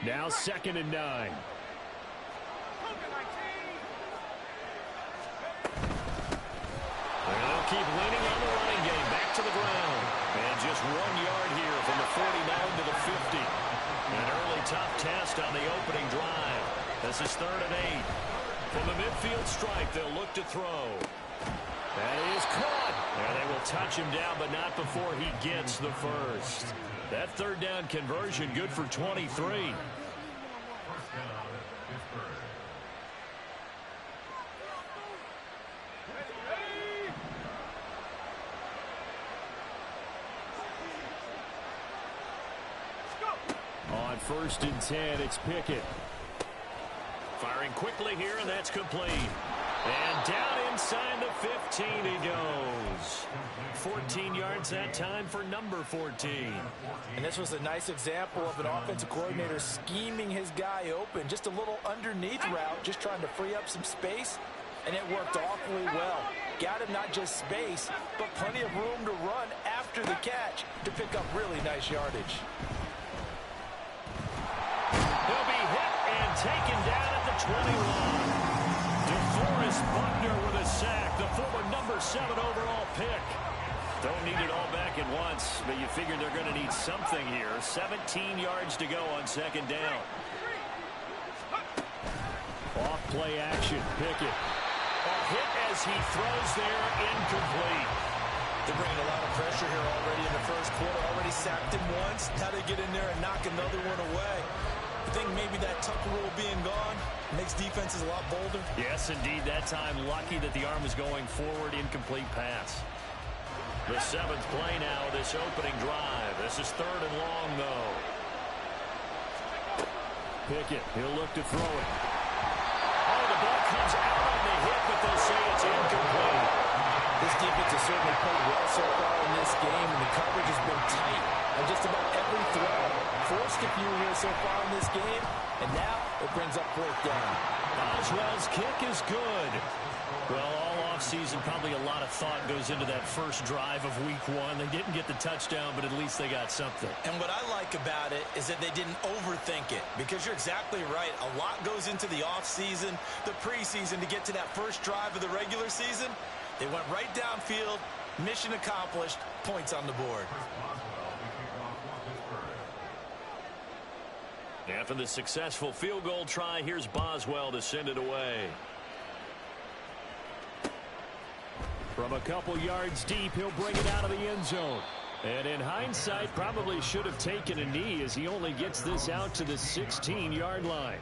Now 2nd and 9. They'll keep leaning on the running game. Back to the ground. And just 1 yard here from the 49 to the 50. An early tough test on the opening drive. This is 3rd and 8. From the midfield stripe, they'll look to throw. That is caught. And they will touch him down, but not before he gets the first. That 3rd down conversion good for 23. On 1st and 10, it's Pickett. Firing quickly here, and that's complete. And down inside the 15 he goes. 14 yards that time for number 14. And this was a nice example of an offensive coordinator scheming his guy open. Just a little underneath route, just trying to free up some space, and it worked awfully well. Got him not just space, but plenty of room to run after the catch to pick up really nice yardage. He'll be hit and taken down at the 21. DeForest Buckner with a sack, the former number 7 overall pick. Don't need it all back at once, but you figure they're going to need something here. 17 yards to go on 2nd down. Off play action, Pickett. A hit as he throws there, incomplete. They're bringing a lot of pressure here already in the first quarter. Already sacked him once. Now they get in there and knock another one away. I think maybe that Tucker rule being gone makes defenses a lot bolder. Yes, indeed. That time, lucky that the arm was going forward. Incomplete pass. The 7th play now, this opening drive. This is 3rd and long, though. Pickett, he'll look to throw it. Oh, the ball comes out on the hit, but they'll say it's incomplete. This defense has certainly played well so far in this game, and the coverage has been tight on just about every throw. Forced a few here so far in this game, and now it brings up 4th down. Boswell's kick is good. Well, all offseason, probably a lot of thought goes into that first drive of week 1. They didn't get the touchdown, but at least they got something. And what I like about it is that they didn't overthink it, because you're exactly right. A lot goes into the offseason, the preseason, to get to that first drive of the regular season. They went right downfield, mission accomplished, points on the board. After the successful field goal try, here's Boswell to send it away. From a couple yards deep, he'll bring it out of the end zone. And in hindsight, probably should have taken a knee as he only gets this out to the 16-yard line.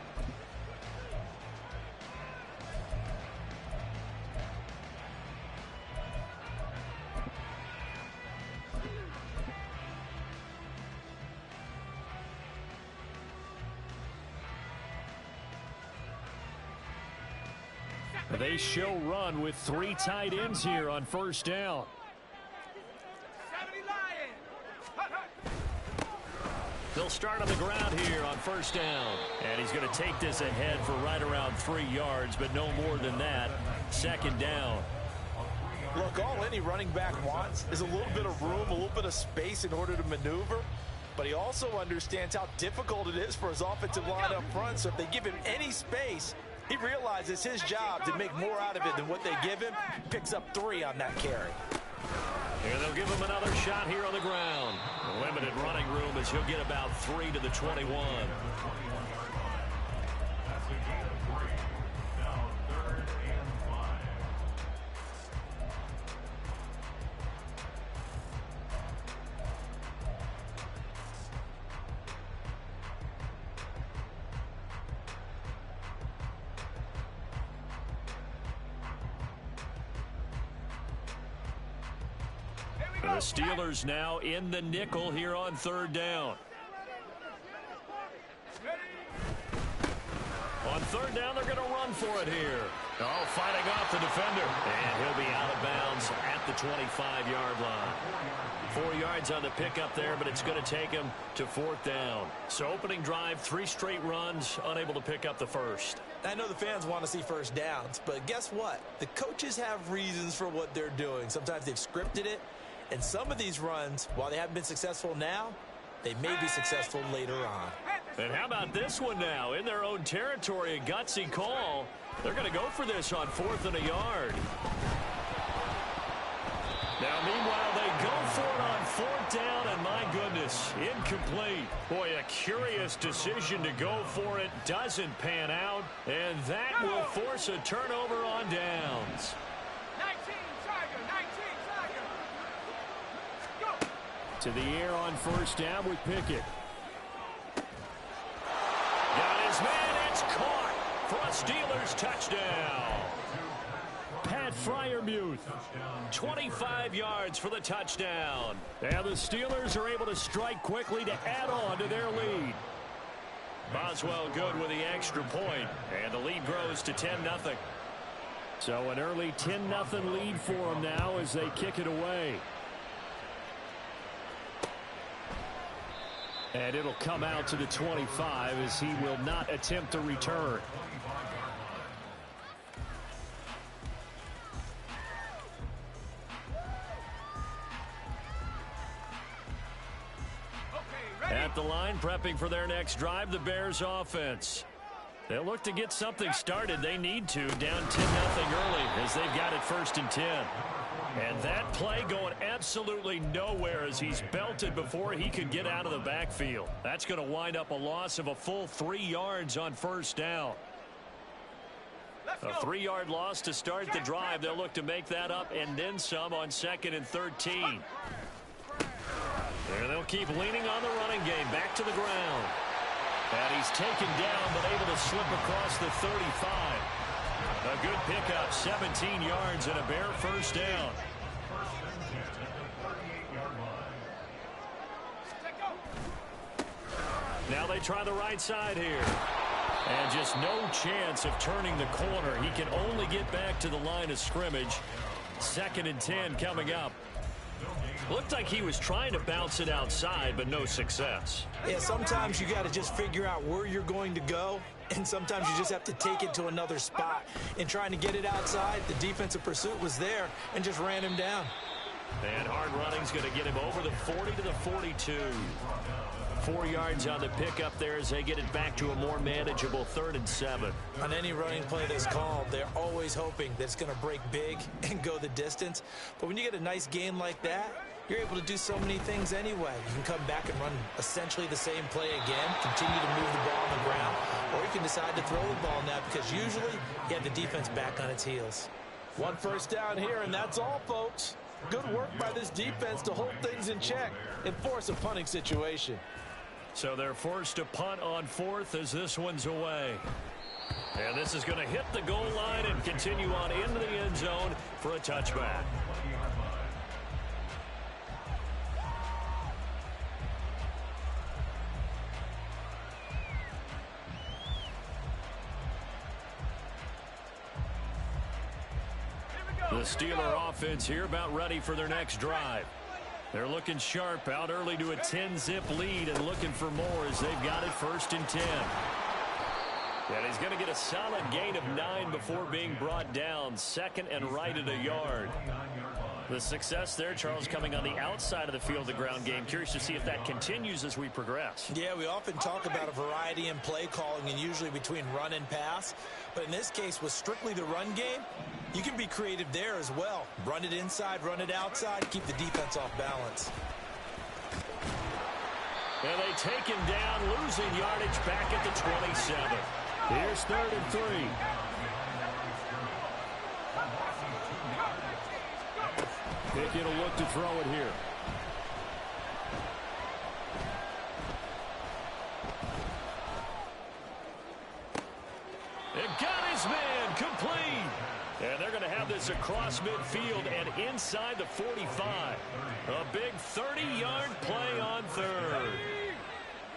They show run with 3 tight ends here on 1st down. They'll start on the ground here on 1st down. And he's going to take this ahead for right around 3 yards, but no more than that. 2nd down. Look, all any running back wants is a little bit of room, a little bit of space in order to maneuver. But he also understands how difficult it is for his offensive line up front. So if they give him any space, he realizes his job to make more out of it than what they give him. Picks up 3 on that carry. And they'll give him another shot here on the ground. Limited running room as he'll get about 3 to the 21. The Steelers now in the nickel here on 3rd down. On 3rd down, they're going to run for it here. Oh, fighting off the defender. And he'll be out of bounds at the 25-yard line. 4 yards on the pickup there, but it's going to take him to 4th down. So opening drive, 3 straight runs, unable to pick up the first. I know the fans want to see first downs, but guess what? The coaches have reasons for what they're doing. Sometimes they've scripted it. And some of these runs, while they haven't been successful now, they may be successful later on. And how about this one now? In their own territory, a gutsy call. They're going to go for this on 4th and a yard. Now, meanwhile, they go for it on 4th down, and my goodness, incomplete. Boy, a curious decision to go for it. Doesn't pan out, and that will force a turnover on downs. 19 Tiger. Go. To the air on 1st down with Pickett. Got his man, it's caught for a Steelers touchdown. Pat Freiermuth, 25 yards for the touchdown. And the Steelers are able to strike quickly to add on to their lead. Boswell good with the extra point, and the lead grows to 10-0. So an early 10-0 lead for them now as they kick it away. And it'll come out to the 25 as he will not attempt a return. At the line, prepping for their next drive, the Bears offense. They'll look to get something started. They need to, down 10-0 early as they've got it 1st and 10. And that play going absolutely nowhere as he's belted before he could get out of the backfield. That's going to wind up a loss of a full 3 yards on 1st down. A 3-yard loss to start the drive. They'll look to make that up and then some on 2nd and 13. There they'll keep leaning on the running game. Back to the ground. And he's taken down but able to slip across the 35. A good pickup, 17 yards and a Bear 1st down. Now they try the right side here. And just no chance of turning the corner. He can only get back to the line of scrimmage. 2nd and 10 coming up. Looked like he was trying to bounce it outside, but no success. Yeah, sometimes you got to just figure out where you're going to go, and sometimes you just have to take it to another spot. In trying to get it outside, the defensive pursuit was there and just ran him down. And hard running's going to get him over the 40 to the 42. 4 yards on the pickup there as they get it back to a more manageable 3rd and 7. On any running play that's called, they're always hoping that it's going to break big and go the distance. But when you get a nice gain like that, you're able to do so many things anyway. You can come back and run essentially the same play again, continue to move the ball on the ground, or you can decide to throw the ball now because usually you have the defense back on its heels. 1 first down here, and that's all, folks. Good work by this defense to hold things in check and force a punting situation. So they're forced to punt on 4th as this one's away. And this is going to hit the goal line and continue on into the end zone for a touchback. The Steeler offense here about ready for their next drive. They're looking sharp, out early to a 10-zip lead and looking for more as they've got it 1st and 10. And he's going to get a solid gain of 9 before being brought down, 2nd and right at a yard. The success there, Charles, coming on the outside of the field, the ground game. Curious to see if that continues as we progress. Yeah, we often talk about a variety in play calling and usually between run and pass. But in this case, with strictly the run game, you can be creative there as well. Run it inside, run it outside, keep the defense off balance. And they take him down, losing yardage back at the 27. Here's 3rd and 3. Pickett will look to throw it here. And got his man complete. And they're going to have this across midfield and inside the 45. A big 30-yard play on 3rd.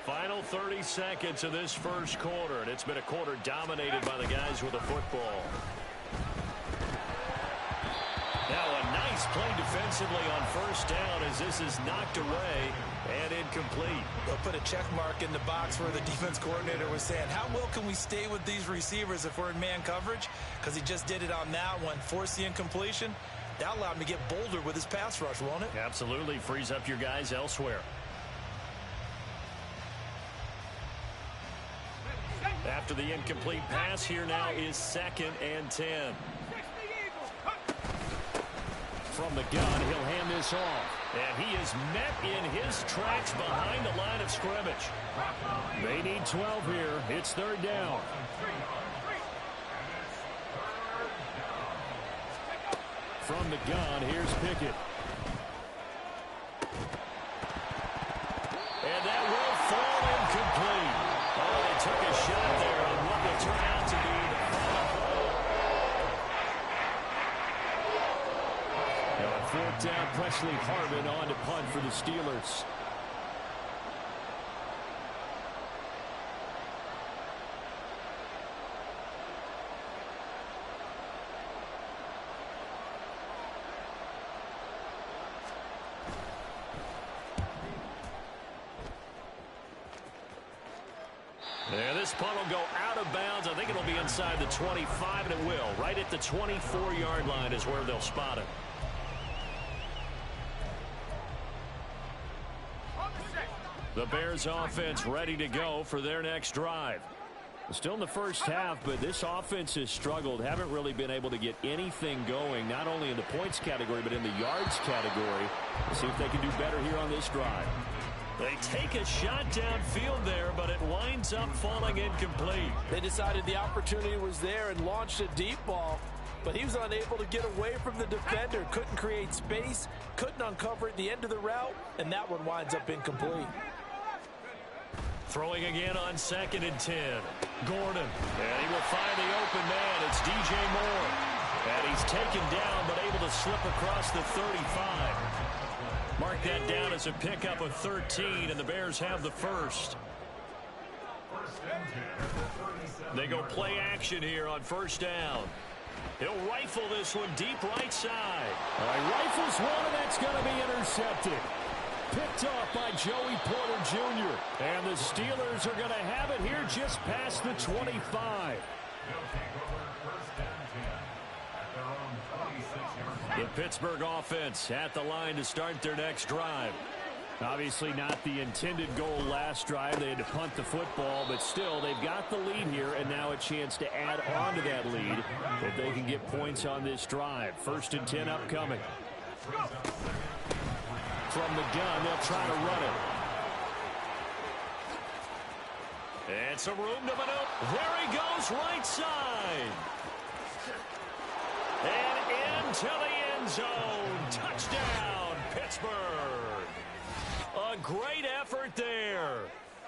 Final 30 seconds of this 1st quarter, and it's been a quarter dominated by the guys with the football. Now a nice play defensively on 1st down as this is knocked away and incomplete. They'll put a check mark in the box where the defense coordinator was saying, how well can we stay with these receivers if we're in man coverage? Because he just did it on that one, forced the incompletion. That allowed him to get bolder with his pass rush, won't it? Absolutely. Frees up your guys elsewhere. After the incomplete pass, here now is 2nd and 10. From the gun, he'll hand this off. And he is met in his tracks behind the line of scrimmage. They need 12 here. It's 3rd down. From the gun, here's Pickett. And that will fall incomplete. Oh, they took a shot there on what will turn out to be the final play. Now on 4th down, Presley Harvin on to punt for the Steelers. And this punt will go out of bounds. I think it'll be inside the 25, and it will. Right at the 24-yard line is where they'll spot it. The Bears offense ready to go for their next drive. Still in the first half, but this offense has struggled. Haven't really been able to get anything going, not only in the points category, but in the yards category. Let's see if they can do better here on this drive. They take a shot downfield there, but it winds up falling incomplete. They decided the opportunity was there and launched a deep ball, but he was unable to get away from the defender. Couldn't create space, couldn't uncover at the end of the route, and that one winds up incomplete. Throwing again on 2nd and 10. Gordon. And he will find the open man. It's DJ Moore. And he's taken down, but able to slip across the 35. Mark that down as a pickup of 13, and the Bears have the first. They go play action here on 1st down. He'll rifle this one deep right side. Rifles one, and that's going to be intercepted. Picked off by Joey Porter Jr. And the Steelers are going to have it here just past the 25. The Pittsburgh offense at the line to start their next drive. Obviously not the intended goal last drive. They had to punt the football, but still they've got the lead here, and now a chance to add on to that lead if they can get points on this drive. 1st and 10 upcoming. From the gun, they'll try to run it. It's a room to maneuver. There he goes, right side. And into the end zone. Touchdown, Pittsburgh. A great effort there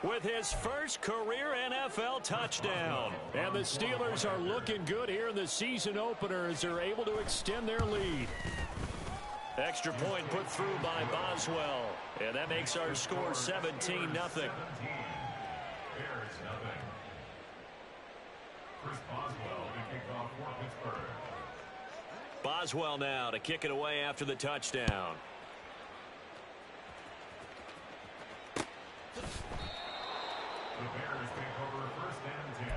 with his first career NFL touchdown. And the Steelers are looking good here in the season opener as they're able to extend their lead. Extra point put through by Boswell. And that makes our score 17-0. Boswell now to kick it away after the touchdown. The Bears take over 1st and 10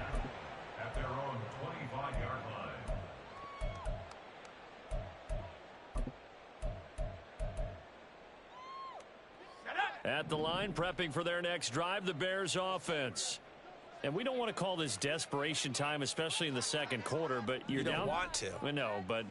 at their own 25-yard line. At the line, prepping for their next drive, the Bears offense. And we don't want to call this desperation time, especially in the second quarter, but you're down. You don't down. want to. I know, but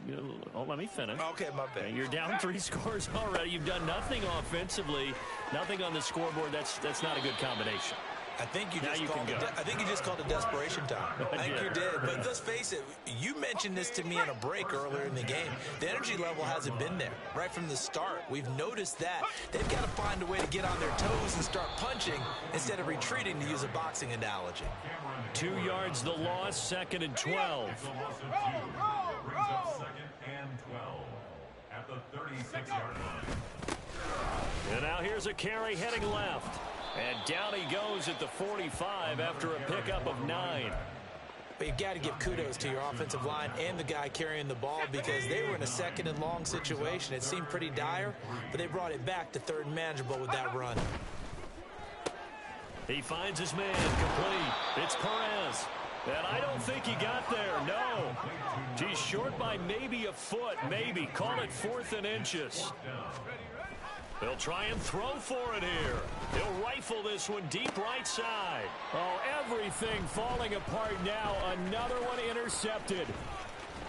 let me finish. Okay, my bad. You're down 3 scores already. You've done nothing offensively, nothing on the scoreboard. That's not a good combination. I think you just called it desperation time. I think you did. But let's face it, you mentioned this to me in a break earlier in the game. The energy level hasn't been there right from the start. We've noticed that. They've got to find a way to get on their toes and start punching instead of retreating, to use a boxing analogy. 2 yards the loss, 2nd and 12. Brings up 2nd and 12 at the 36-yard line. And now here's a carry heading left. And down he goes at the 45 after a pickup of 9. But you've got to give kudos to your offensive line and the guy carrying the ball, because they were in a 2nd and long situation. It seemed pretty dire, but they brought it back to 3rd and manageable with that run. He finds his man complete. It's Perez. And I don't think he got there. No. He's short by maybe a foot. Maybe. Call it 4th and inches. They'll try and throw for it here. He'll rifle this one deep right side. Oh, everything falling apart now. Another one intercepted.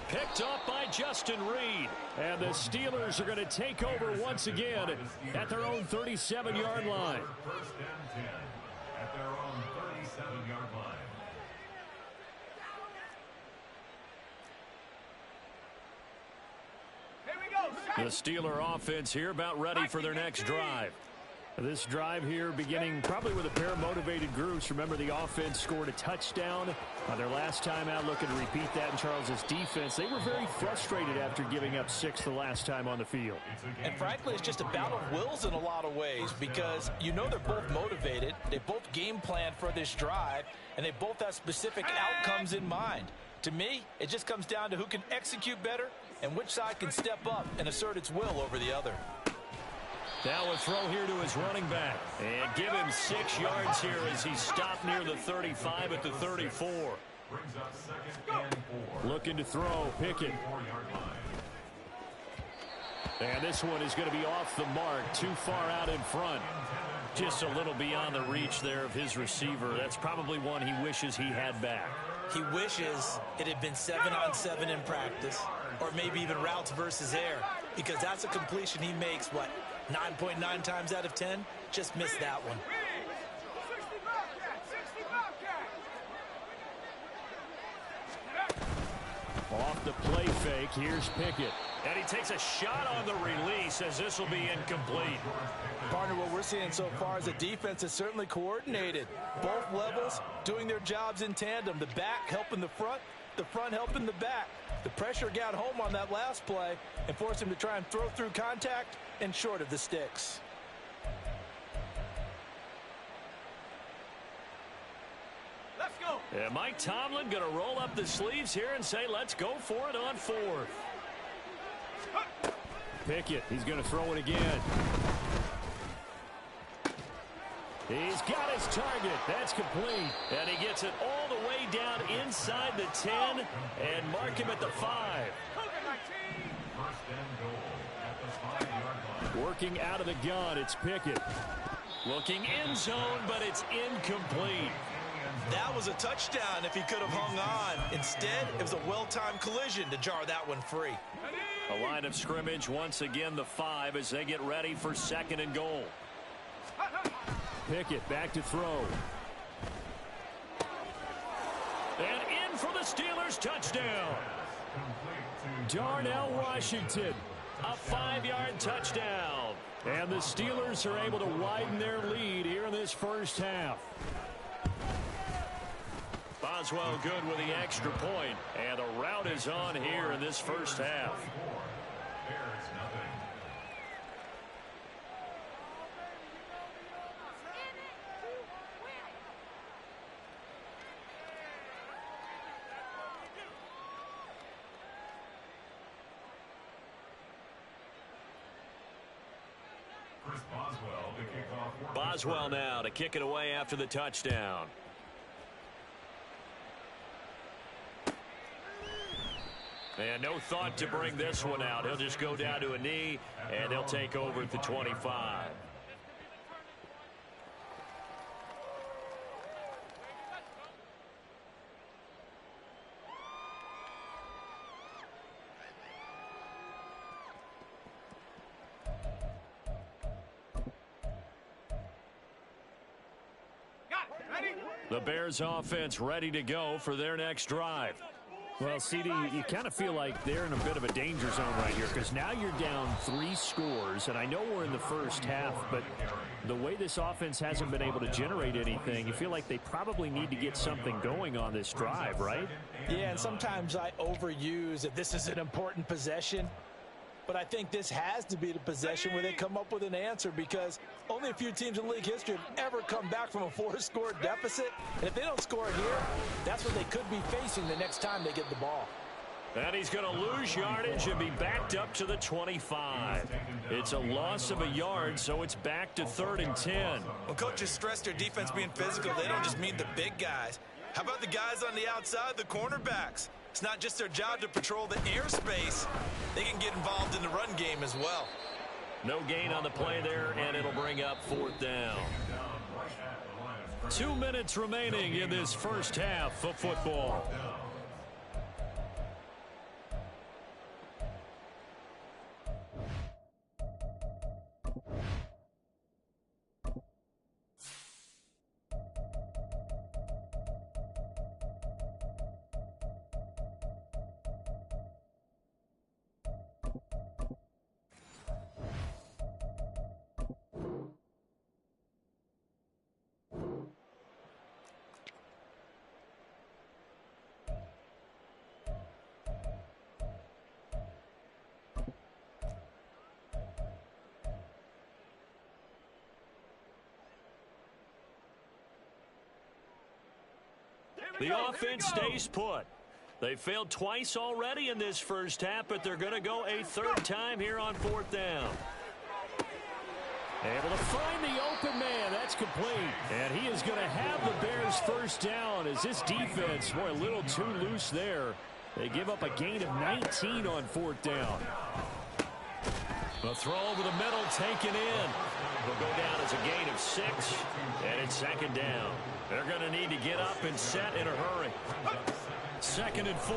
Picked up by Justin Reed. And the Steelers are going to take over once again at their own 37-yard line. First and 10 at their own 37-yard line. Here we go. The Steeler offense here about ready for their next drive. This drive here beginning probably with a pair of motivated groups. Remember, the offense scored a touchdown on their last time out, looking to repeat that in Charles's defense. They were very frustrated after giving up 6 the last time on the field. And frankly, it's just a battle of wills in a lot of ways because you know they're both motivated. They both game plan for this drive, and they both have specific outcomes in mind. To me, it just comes down to who can execute better and which side can step up and assert its will over the other. Now a throw here to his running back. And give him 6 yards here as he stopped near the 35 at the 34. Brings up second and 4. Looking to throw, Pickett. 4-yard line. And this one is going to be off the mark, too far out in front. Just a little beyond the reach there of his receiver. That's probably one he wishes he had back. He wishes it had been 7-on-7 in practice, or maybe even routes versus air, because that's a completion he makes, 9.9 times out of 10? Just missed that one. 60 Bobcat, 60 Bobcat. Off the play fake, here's Pickett. And he takes a shot on the release as this will be incomplete. Partner, what we're seeing so far is the defense is certainly coordinated. Both levels doing their jobs in tandem. The back helping the front helping the back. The pressure got home on that last play and forced him to try and throw through contact and short of the sticks. Let's go. And Mike Tomlin going to roll up the sleeves here and say, let's go for it on 4th. Pickett, he's going to throw it again. He's got his target. That's complete. And he gets it all the way down inside the 10 and mark him at the 5. Cougar 19. First and goal at the 5-yard line. Working out of the gun, it's Pickett. Looking end zone, but it's incomplete. That was a touchdown if he could have hung on. Instead, it was a well-timed collision to jar that one free. A line of scrimmage once again the 5 as they get ready for 2nd and goal. Pickett back to throw. And in for the Steelers touchdown. Darnell Washington. A 5-yard touchdown. And the Steelers are able to widen their lead here in this first half. Boswell good with the extra point. And the rout is on here in this first half. Bears nothing. Chris Boswell to kick off. Boswell now to kick it away after the touchdown. And no thought to bring this one out. He'll just go down to a knee, and they'll take over at the 25. Got it. Ready? The Bears offense ready to go for their next drive. Well, CD, you kind of feel like they're in a bit of a danger zone right here because now you're down 3 scores, and I know we're in the first half, but the way this offense hasn't been able to generate anything, you feel like they probably need to get something going on this drive, right? Yeah, and sometimes I overuse that this is an important possession. But I think this has to be the possession where they come up with an answer because only a few teams in league history have ever come back from a 4-score deficit. And if they don't score it here, that's what they could be facing the next time they get the ball. And he's going to lose yardage and be backed up to the 25. It's a loss of a yard, so it's back to 3rd and 10. When coaches stress their defense being physical, they don't just mean the big guys. How about the guys on the outside, the cornerbacks? It's not just their job to patrol the airspace. They can get involved in the run game as well. No gain on the play there, and it'll bring up 4th down. 2 minutes remaining in this first half of football. The offense stays put. They failed twice already in this first half, but they're going to go a 3rd time here on 4th down. Able to find the open man. That's complete. And he is going to have the Bears 1st down as this defense, boy, a little too loose there. They give up a gain of 19 on 4th down. The throw over the middle taken in. Will go down as a gain of 6, and it's 2nd down. They're going to need to get up and set in a hurry. 2nd and 4.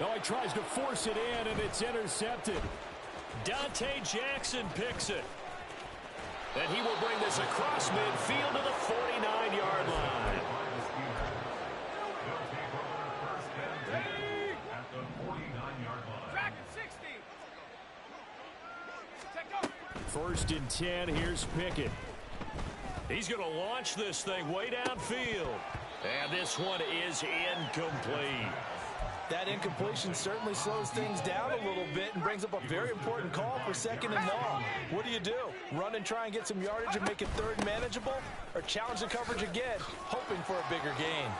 Oh, he tries to force it in, and it's intercepted. Dante Jackson picks it. And he will bring this across midfield to the 49-yard line. Track at 60. Take off. 1st and 10. Here's Pickett. He's going to launch this thing way downfield. And this one is incomplete. That incompletion certainly slows things down a little bit and brings up a very important call for 2nd and long. What do? Run and try and get some yardage and make it 3rd manageable? Or challenge the coverage again, hoping for a bigger gain?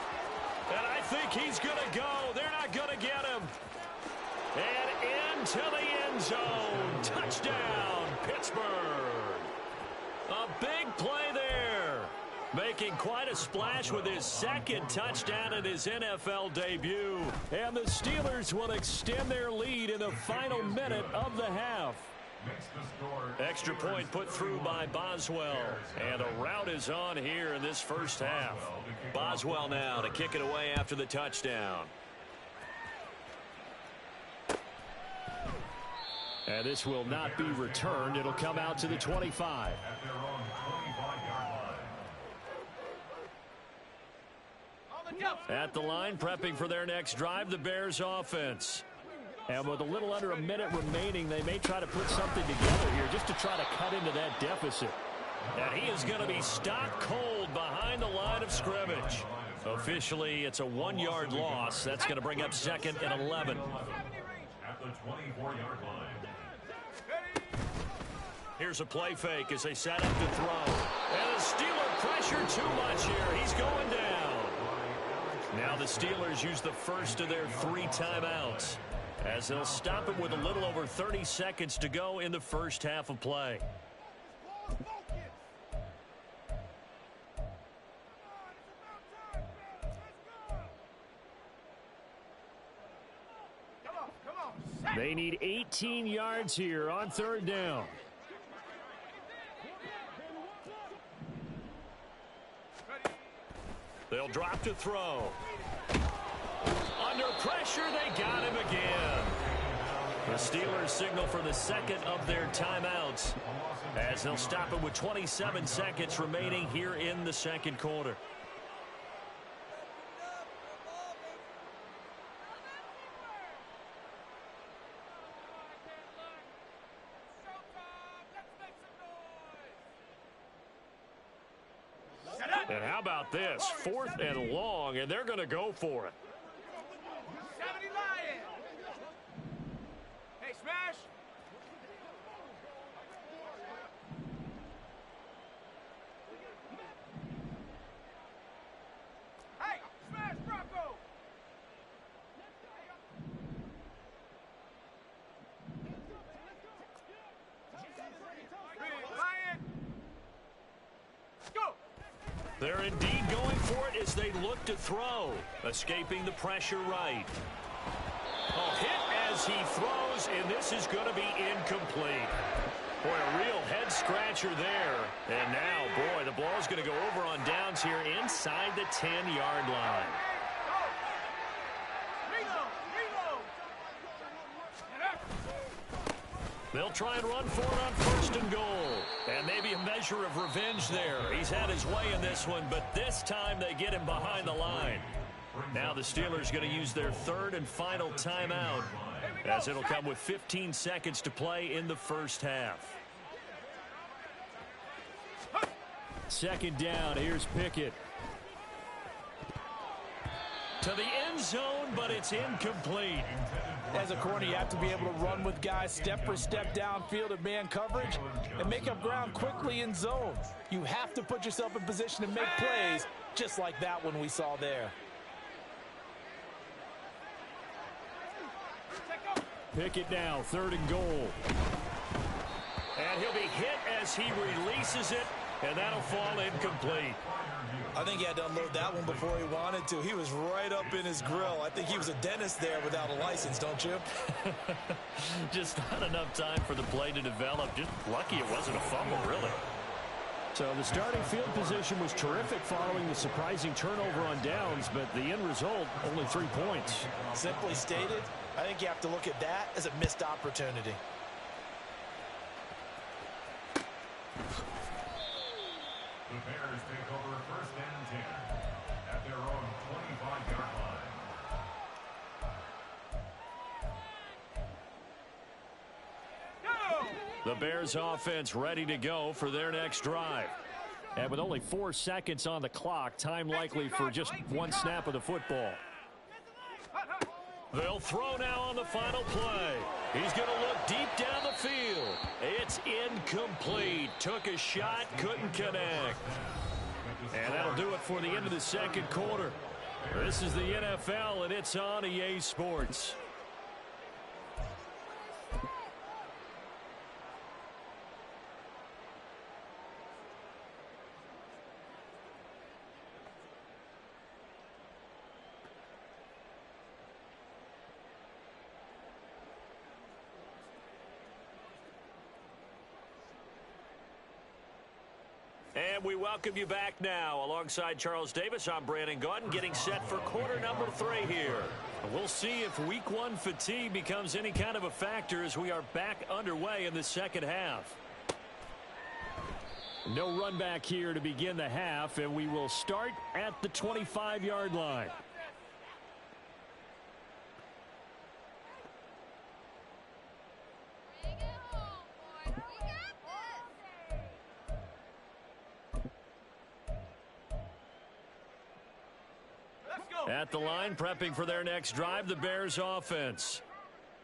And I think he's going to go. They're not going to get him. And into the end zone. Touchdown, Pittsburgh. A big play there. Making quite a splash with his 2nd touchdown in his NFL debut. And the Steelers will extend their lead in the final minute of the half. Extra point put through by Boswell. And a rout is on here in this first half. Boswell now to kick it away after the touchdown. And this will not be returned. It'll come out to the 25. At the line, prepping for their next drive, the Bears offense. And with a little under a minute remaining, they may try to put something together here just to try to cut into that deficit. And he is going to be stopped cold behind the line of scrimmage. Officially, it's a 1-yard loss. That's going to bring up 2nd and 11. At the 24-yard line. Here's a play fake as they set up to throw. And the Steeler pressure too much here. He's going down. Now the Steelers use the first of their 3 timeouts as they'll stop it with a little over 30 seconds to go in the first half of play. They need 18 yards here on 3rd down. They'll drop to throw. Under pressure, they got him again. The Steelers signal for the 2nd of their timeouts as they'll stop it with 27 seconds remaining here in the 2nd quarter. And how about this? 4th and long, and they're going to go for it. 70 Lion. Hey, smash. Hey, smash, Bronco. Lion. Go. They're indeed going for it as they look to throw. Escaping the pressure right. Oh, hit as fires, he throws, and this is going to be incomplete. Boy, a real head-scratcher there. And now, boy, the ball's going to go over on downs here inside the 10-yard line. They'll try and run for it on 1st and goal. And maybe a measure of revenge there. He's had his way in this one, but this time they get him behind the line. Now the Steelers going to use their 3rd and final timeout, as it'll come with 15 seconds to play in the first half. 2nd down. Here's Pickett. To the end zone, but it's incomplete. As a corner, you have to be able to run with guys step for step downfield in man coverage and make up ground quickly in zone. You have to put yourself in position to make plays just like that one we saw there. Pickett now, 3rd and goal. And he'll be hit as he releases it, and that'll fall incomplete. I think he had to unload that one before he wanted to. He was right up in his grill. I think he was a dentist there without a license, don't you? Just not enough time for the play to develop. Just lucky it wasn't a fumble, really. So the starting field position was terrific following the surprising turnover on downs, but the end result, only 3 points. Simply stated, I think you have to look at that as a missed opportunity. The Bears take over 1st and 10 at their own 25-yard line. The Bears offense ready to go for their next drive. And with only 4 seconds on the clock, time likely for just 1 snap of the football. They'll throw now on the final play. He's going to look deep down the field. It's incomplete. Took a shot, couldn't connect. And that'll do it for the end of the 2nd quarter. This is the NFL, and it's on EA Sports. And we welcome you back now. Alongside Charles Davis, I'm Brandon Gaudin, getting set for quarter number 3 here. We'll see if week 1 fatigue becomes any kind of a factor as we are back underway in the 2nd half. No run back here to begin the half, and we will start at the 25-yard line. At the line, prepping for their next drive, the Bears offense.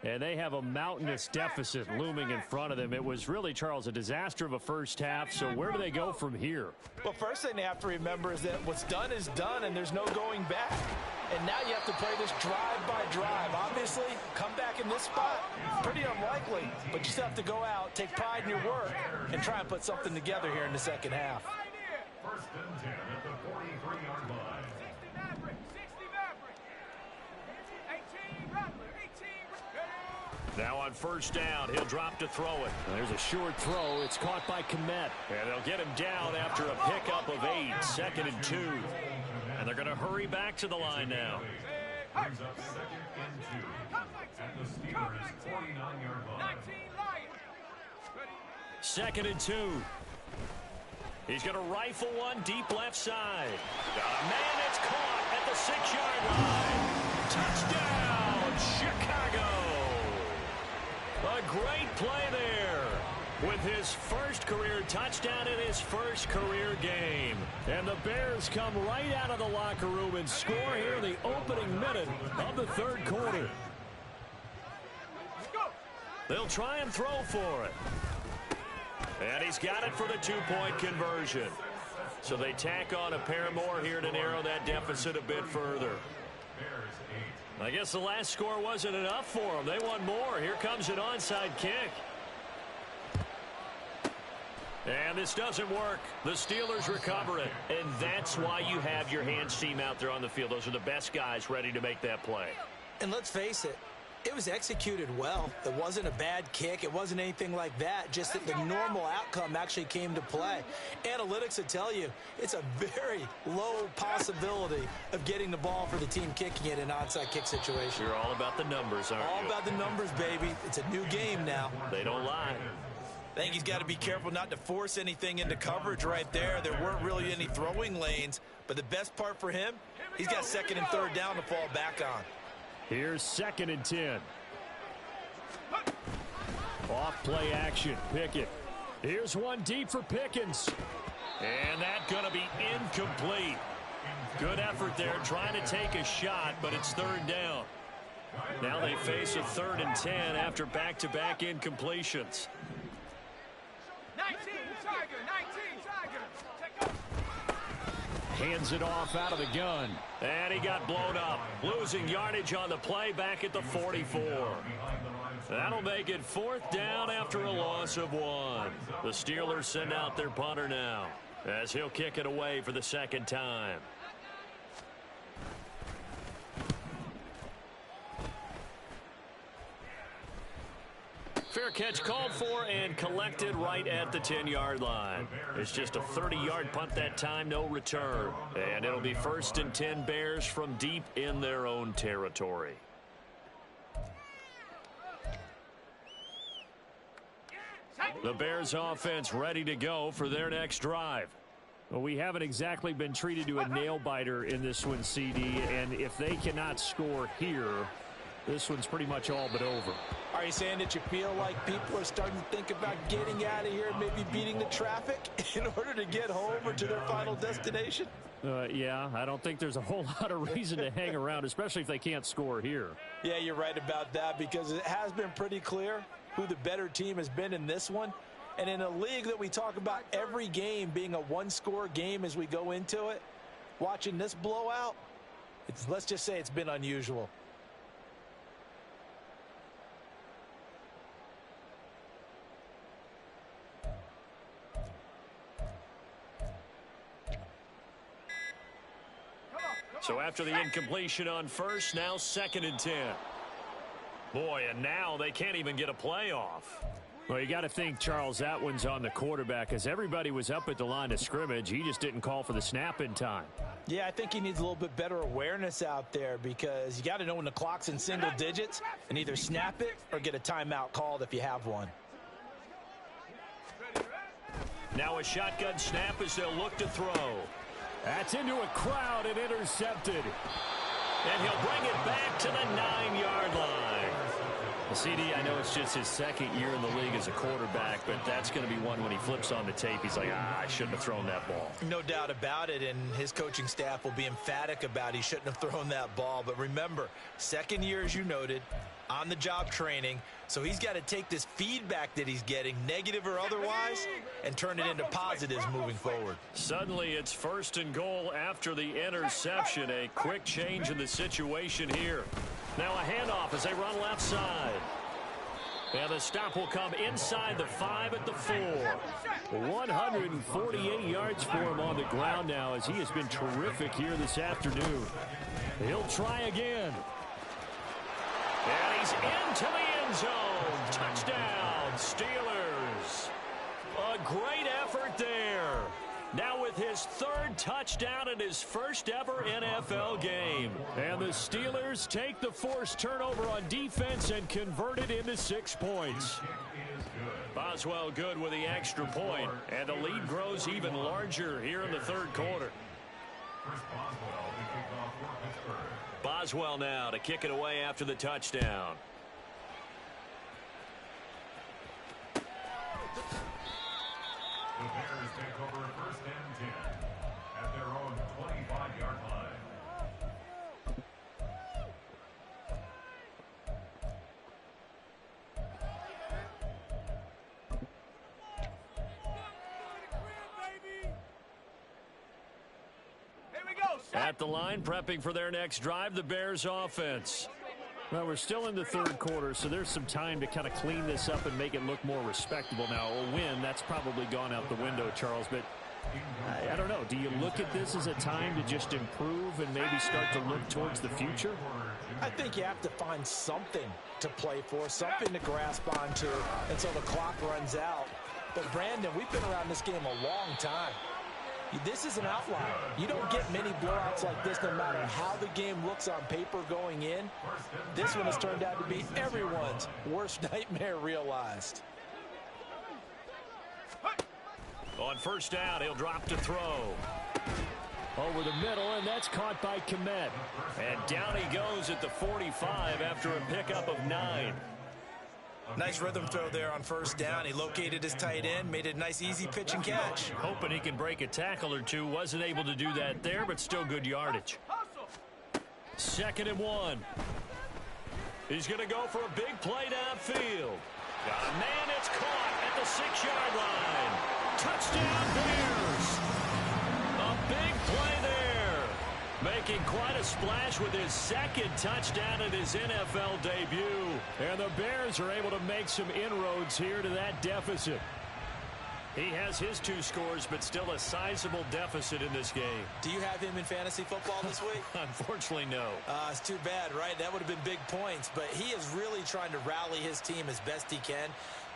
And they have a mountainous deficit looming in front of them. It was really, Charles, a disaster of a first half. So where do they go from here? Well, first thing they have to remember is that what's done is done, and there's no going back. And now you have to play this drive by drive. Obviously, come back in this spot, pretty unlikely. But you still have to go out, take pride in your work, and try and put something together here in the 2nd half. 1st and 10 at the 43-yard line. Now on 1st down, he'll drop to throw it. There's a short throw. It's caught by Komet. And they'll get him down after a pickup of 8, 2nd and 2. And they're going to hurry back to the line now. Brings up 2nd and 2 at the Steelers' 49-yard line. 2nd and 2. He's going to rifle one deep left side. Got a man that's caught at the 6-yard line. Touchdown, Chicago. A great play there with his first career touchdown in his first career game. And the Bears come right out of the locker room and score here in the opening minute of the 3rd quarter. They'll try and throw for it. And he's got it for the 2-point conversion. So they tack on a pair more here to narrow that deficit a bit further. I guess the last score wasn't enough for them. They want more. Here comes an onside kick. And this doesn't work. The Steelers recover it. And that's why you have your hands team out there on the field. Those are the best guys ready to make that play. And let's face it, It was executed well. It wasn't a bad kick. It wasn't anything like that. Just that the normal outcome actually came to play. Analytics will tell you it's a very low possibility of getting the ball for the team kicking it in an onside kick situation. You're all about the numbers, aren't you? All about the numbers, baby. It's a new game now. They don't lie. I think he's got to be careful not to force anything into coverage right there. There weren't really any throwing lanes, but the best part for him, he's got second and third down to fall back on. Here's 2nd and 10. Off play action. Pickett. Here's one deep for Pickens. And that's going to be incomplete. Good effort there trying to take a shot, but it's 3rd down. Now they face a 3rd and 10 after back-to-back incompletions. 19, Tiger, 19, Tiger. Take up. Hands it off out of the gun. And he got blown up. Losing yardage on the play back at the 44. That'll make it 4th down after a loss of 1. The Steelers send out their punter now, as he'll kick it away for the 2nd time. Fair catch called for and collected right at the 10-yard line. It's just a 30-yard punt that time, no return. And it'll be 1st and 10 Bears from deep in their own territory. The Bears offense ready to go for their next drive. Well, we haven't exactly been treated to a nail-biter in this one, CD, and if they cannot score here, this one's pretty much all but over. Are you saying that you feel like people are starting to think about getting out of here, maybe beating the traffic in order to get home or to their final destination? Yeah, I don't think there's a whole lot of reason to hang around, especially if they can't score here. Yeah, you're right about that, because it has been pretty clear who the better team has been in this one. And in a league that we talk about every game being a one-score game as we go into it, watching this blowout, let's just say it's been unusual. So after the incompletion on first, now 2nd and 10. Boy, and now they can't even get a playoff. Well, you got to think, Charles, that one's on the quarterback, as everybody was up at the line of scrimmage. He just didn't call for the snap in time. Yeah, I think he needs a little bit better awareness out there, because you got to know when the clock's in single digits and either snap it or get a timeout called if you have one. Now a shotgun snap as they'll look to throw. That's into a crowd and intercepted. And he'll bring it back to the 9-yard line. CD, I know it's just his 2nd year in the league as a quarterback, but that's going to be one when he flips on the tape. He's like, I shouldn't have thrown that ball. No doubt about it, and his coaching staff will be emphatic about he shouldn't have thrown that ball. But remember, 2nd year, as you noted, on-the-job training, so he's got to take this feedback that he's getting, negative or otherwise, and turn it into positives moving forward. Suddenly, it's 1st and goal after the interception. A quick change in the situation here. Now a handoff as they run left side. And the stop will come inside the 5 at the 4. 148 yards for him on the ground now, as he has been terrific here this afternoon. He'll try again. And he's into the end zone. Touchdown, Steelers. A great effort there. Now with his 3rd touchdown in his first ever NFL game. And the Steelers take the forced turnover on defense and convert it into 6 points. Boswell good with the extra point, and the lead grows even larger here in the 3rd quarter. Boswell now to kick it away after the touchdown. The Bears take over 1st and 10 at their own 25-yard line. Here we go. At the line, prepping for their next drive, the Bears offense. Well, we're still in the 3rd quarter, so there's some time to kind of clean this up and make it look more respectable. Now, a win, that's probably gone out the window, Charles, but I don't know. Do you look at this as a time to just improve and maybe start to look towards the future? I think you have to find something to play for, something to grasp onto until the clock runs out. But, Brandon, we've been around this game a long time. This is an outlier. You don't get many blowouts like this no matter how the game looks on paper going in. This one has turned out to be everyone's worst nightmare realized. On first down, he'll drop to throw. Over the middle, and that's caught by Komet. And down he goes at the 45 after a pickup of 9. Nice rhythm throw there on first down. He located his tight end, made it a nice easy pitch and catch. Hoping he can break a tackle or two. Wasn't able to do that there, but still good yardage. 2nd and 1. He's going to go for a big play downfield. Got a man, it's caught at the 6-yard line. Touchdown Bears. A big play there. Making quite a splash with his 2nd touchdown in his NFL debut. And the Bears are able to make some inroads here to that deficit. He has his 2 scores, but still a sizable deficit in this game. Do you have him in fantasy football this week? Unfortunately, no. It's too bad, right? That would have been big points, but he is really trying to rally his team as best he can.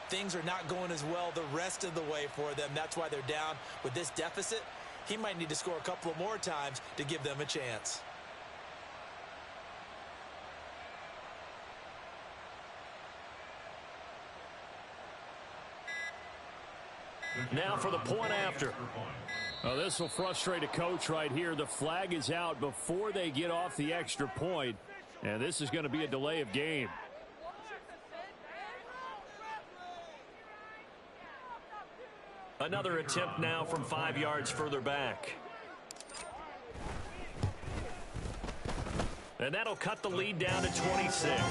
Things are not going as well the rest of the way for them. That's why they're down with this deficit. He might need to score a couple of more times to give them a chance. Now for the point after. Well, this will frustrate a coach right here. The flag is out before they get off the extra point, and this is going to be a delay of game. Another attempt now from 5 yards further back. And that'll cut the lead down to 26.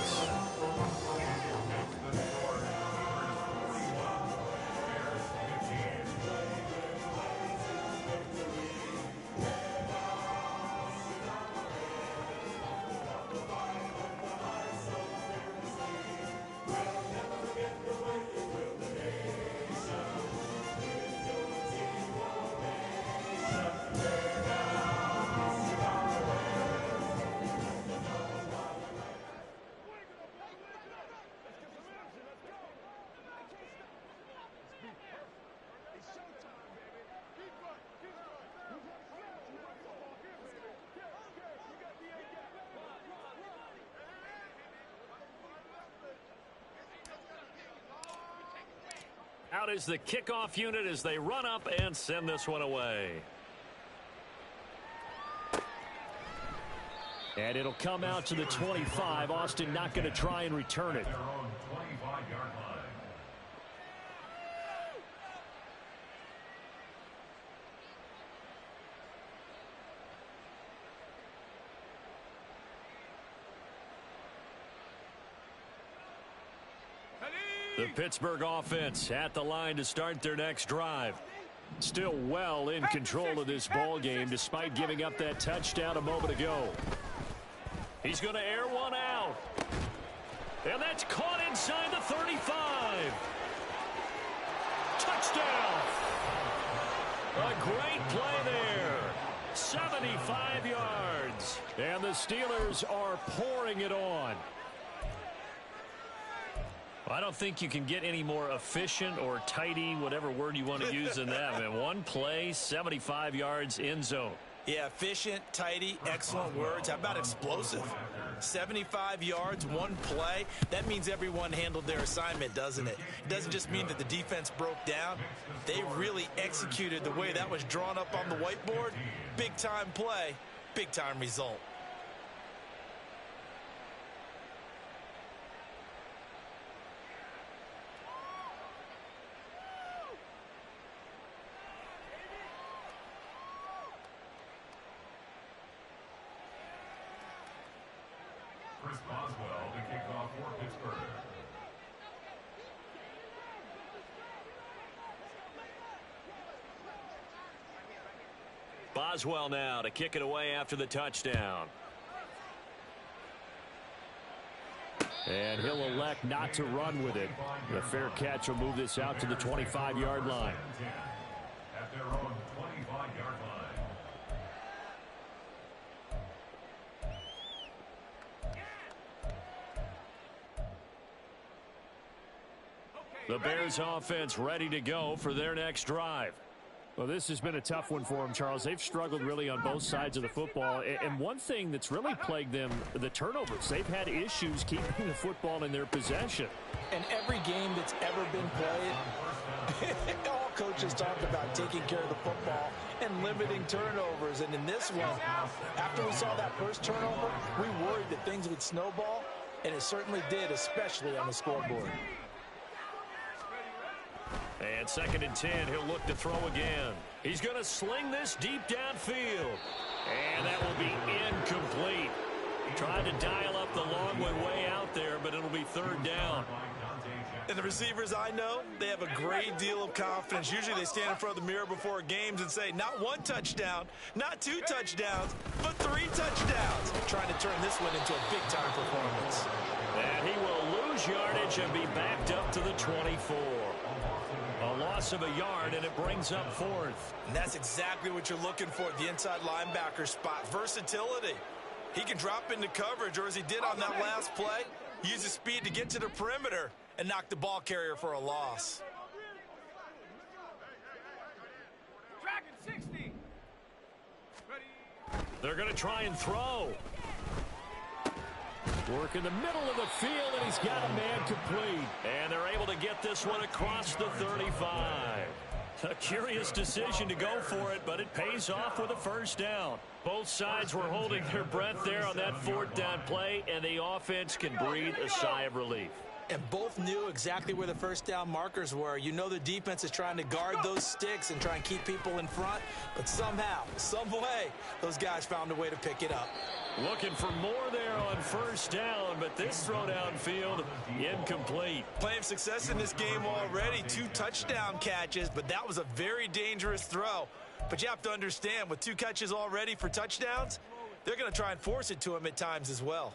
Out is the kickoff unit as they run up and send this one away. And it'll come out to the 25. Austin not going to try and return it. The Pittsburgh offense at the line to start their next drive. Still well in control of this ball game despite giving up that touchdown a moment ago. He's going to air one out. And that's caught inside the 35. Touchdown. A great play there. 75 yards. And the Steelers are pouring it on. I don't think you can get any more efficient or tidy, whatever word you want to use in that. Man, one play, 75 yards, end zone. Yeah, efficient, tidy, excellent words. How about explosive? 75 yards, one play. That means everyone handled their assignment, doesn't it? It doesn't just mean that the defense broke down. They really executed the way that was drawn up on the whiteboard. Big-time play, big-time result. Boswell to kick off for Pittsburgh. Boswell now to kick it away after the touchdown. And he'll elect not to run with it. The fair catch will move this out to the 25-yard line. At their own 25-yard line. The Bears offense ready to go for their next drive. Well, this has been a tough one for them, Charles. They've struggled really on both sides of the football. And one thing that's really plagued them, the turnovers. They've had issues keeping the football in their possession. And every game that's ever been played, all coaches talk about taking care of the football and limiting turnovers. And in this one, after we saw that first turnover, we worried that things would snowball, and it certainly did, especially on the scoreboard. And 2nd and 10, he'll look to throw again. He's going to sling this deep downfield. And that will be incomplete. Tried to dial up the long way out there, but it'll be 3rd down. And the receivers I know, they have a great deal of confidence. Usually they stand in front of the mirror before games and say, not 1 touchdown, not 2 touchdowns, but 3 touchdowns. Trying to turn this one into a big-time performance. And he will lose yardage and be backed up to the 24. A loss of a yard, and it brings up 4th. And that's exactly what you're looking for at the inside linebacker spot. Versatility. He can drop into coverage, or as he did on that last play, use his speed to get to the perimeter and knock the ball carrier for a loss. Dragon 60. Ready. They're going to try and throw. Work in the middle of the field, and he's got a man complete. And they're able to get this one across the 35. A curious decision to go for it, but it pays off with a 1st down. Both sides were holding their breath there on that 4th down play, and the offense can breathe a sigh of relief. And both knew exactly where the 1st down markers were. You know the defense is trying to guard those sticks and try and keep people in front, but somehow, some way, those guys found a way to pick it up. Looking for more there on 1st down, but this throw downfield, incomplete. Plenty success in this game already. 2 touchdown catches, but that was a very dangerous throw. But you have to understand, with 2 catches already for touchdowns, they're going to try and force it to him at times as well.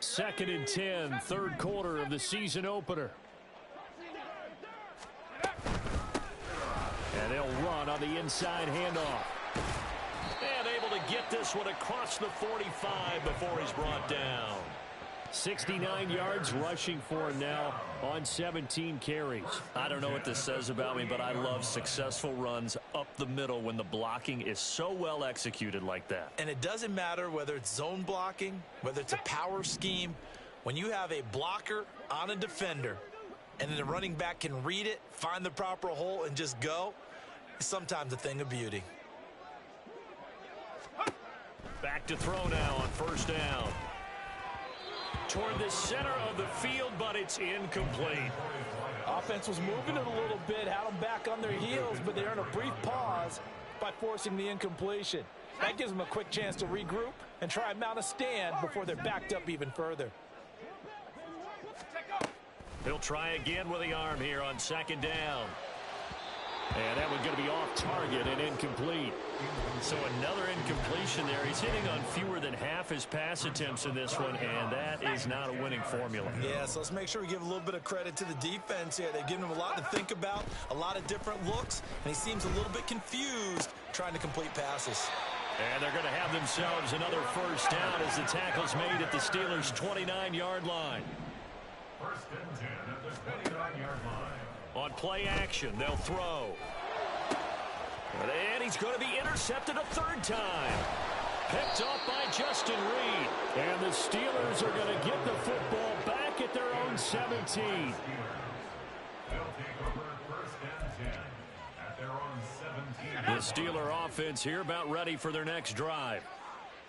2nd and 10, 3rd quarter of the season opener. And they'll run on the inside handoff. And able to get this one across the 45 before he's brought down. 69 yards rushing for him now on 17 carries. I don't know what this says about me, but I love successful runs up the middle when the blocking is so well executed like that. And it doesn't matter whether it's zone blocking, whether it's a power scheme. When you have a blocker on a defender and then the running back can read it, find the proper hole, and just go, it's sometimes a thing of beauty. Back to throw now on 1st down. Toward the center of the field, but it's incomplete. Offense was moving it a little bit, had them back on their heels, but they earned a brief pause by forcing the incompletion. That gives them a quick chance to regroup and try and mount a stand before they're backed up even further. He'll try again with the arm here on 2nd down. And that one's going to be off target and incomplete. So another incompletion there. He's hitting on fewer than half his pass attempts in this one, and that is not a winning formula. Yeah, so let's make sure we give a little bit of credit to the defense here. They've given him a lot to think about, a lot of different looks, and he seems a little bit confused trying to complete passes. And they're going to have themselves another 1st down as the tackle's made at the Steelers' 29-yard line. 1st and 10 at the 29-yard line. On play action, they'll throw. And he's going to be intercepted a 3rd time. Picked off by Justin Reed. And the Steelers are going to get the football back at their own 17. They'll take over 1st and 10 at their own 17. The Steeler offense here about ready for their next drive.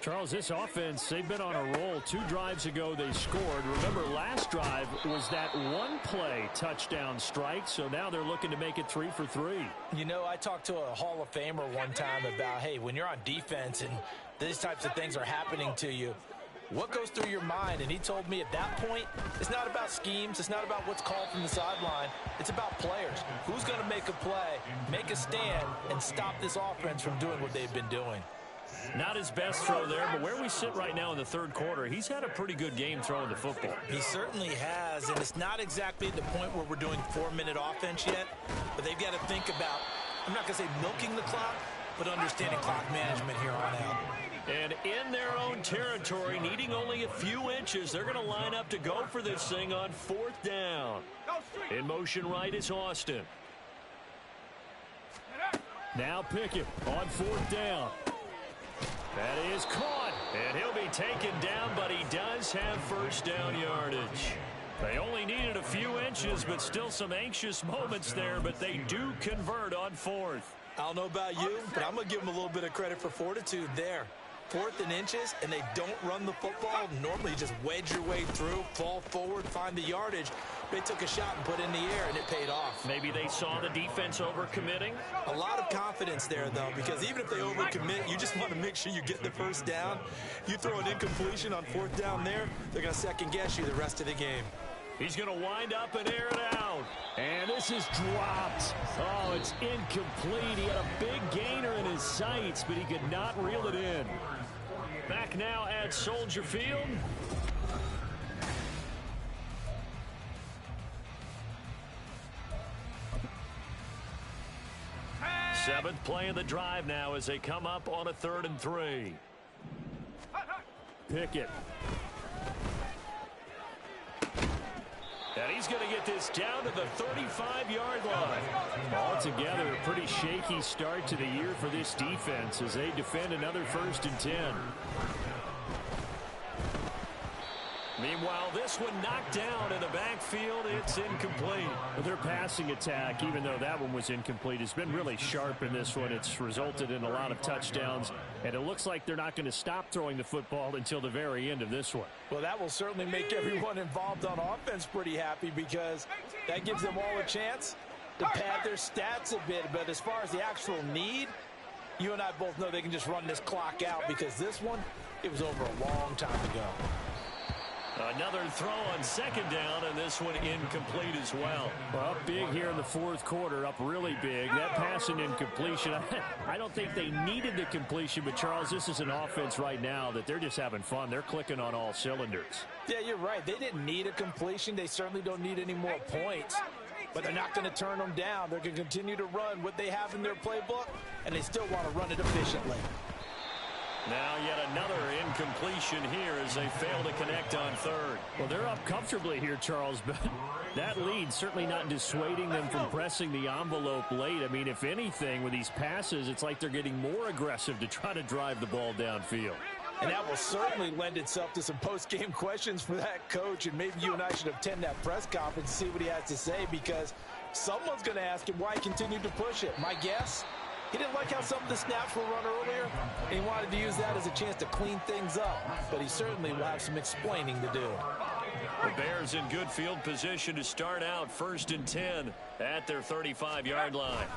Charles, this offense, they've been on a roll. 2 drives ago, they scored. Remember, last drive was that 1-play touchdown strike, so now they're looking to make it 3 for 3. You know, I talked to a Hall of Famer one time about, hey, when you're on defense and these types of things are happening to you, what goes through your mind? And he told me at that point, it's not about schemes. It's not about what's called from the sideline. It's about players. Who's going to make a play, make a stand, and stop this offense from doing what they've been doing? Not his best throw there, but where we sit right now in the 3rd quarter, he's had a pretty good game throwing the football. He certainly has, and it's not exactly the point where we're doing 4-minute offense yet, but they've got to think about, I'm not going to say milking the clock, but understanding clock management here on out. And in their own territory, needing only a few inches, they're going to line up to go for this thing on 4th down. In motion right is Austin. Now Pickett on 4th down. That is caught. And he'll be taken down, but he does have first down yardage. They only needed a few inches, but still some anxious moments there, but they do convert on 4th. I don't know about you, but I'm going to give them a little bit of credit for fortitude there. 4th and inches, and they don't run the football. Normally you just wedge your way through, fall forward, find the yardage. They took a shot and put it in the air, and it paid off. Maybe they saw the defense overcommitting. A lot of confidence there, though, because even if they overcommit, you just want to make sure you get the first down. You throw an incompletion on 4th down there, they're going to second-guess you the rest of the game. He's going to wind up and air it out. And this is dropped. Oh, it's incomplete. He had a big gainer in his sights, but he could not reel it in. Back now at Soldier Field. Seventh play of the drive now as they come up on a 3rd and 3. Pickett. And he's going to get this down to the 35-yard line. Altogether, a pretty shaky start to the year for this defense as they defend another 1st and 10. Meanwhile, this one knocked down in the backfield. It's incomplete. Their passing attack, even though that one was incomplete, has been really sharp in this one. It's resulted in a lot of touchdowns, and it looks like they're not going to stop throwing the football until the very end of this one. Well, that will certainly make everyone involved on offense pretty happy because that gives them all a chance to pad their stats a bit. But as far as the actual need, you and I both know they can just run this clock out because this one, it was over a long time ago. Another throw on 2nd down, and this one incomplete as well. Well, up big here in the 4th quarter, up really big. That pass and incompletion, I don't think they needed the completion, but Charles, this is an offense right now that they're just having fun. They're clicking on all cylinders. Yeah, you're right. They didn't need a completion. They certainly don't need any more points, but they're not going to turn them down. They're going to continue to run what they have in their playbook, and they still want to run it efficiently. Now yet another incompletion here as they fail to connect on 3rd. Well, they're up comfortably here, Charles, but that lead certainly not dissuading them from pressing the envelope late. I mean, if anything, with these passes, it's like they're getting more aggressive to try to drive the ball downfield. And that will certainly lend itself to some post-game questions for that coach, and maybe you and I should attend that press conference and see what he has to say because someone's going to ask him why he continued to push it. My guess? He didn't like how some of the snaps were run earlier, and he wanted to use that as a chance to clean things up. But he certainly will have some explaining to do. The Bears in good field position to start out 1st and 10 at their 35-yard line.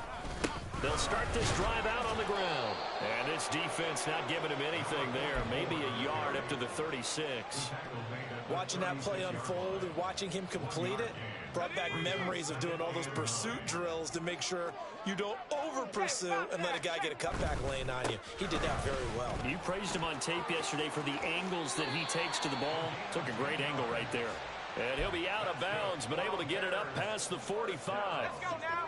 They'll start this drive out on the ground. And this defense not giving him anything there. Maybe a yard up to the 36. Watching that play unfold and watching him complete it brought back memories of doing all those pursuit drills to make sure you don't over-pursue and let a guy get a cutback lane on you. He did that very well. You praised him on tape yesterday for the angles that he takes to the ball. Took a great angle right there. And he'll be out of bounds, but able to get it up past the 45.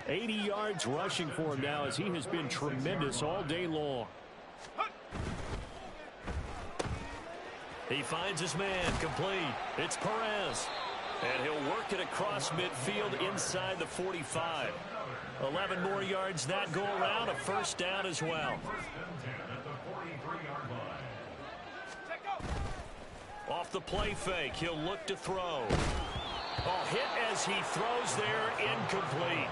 80 yards rushing for him now as he has been tremendous all day long. He finds his man complete. It's Perez. And he'll work it across midfield inside the 45. 11 more yards that go around. A 1st down as well. Off the play fake, he'll look to throw. Oh, hit as he throws there, incomplete.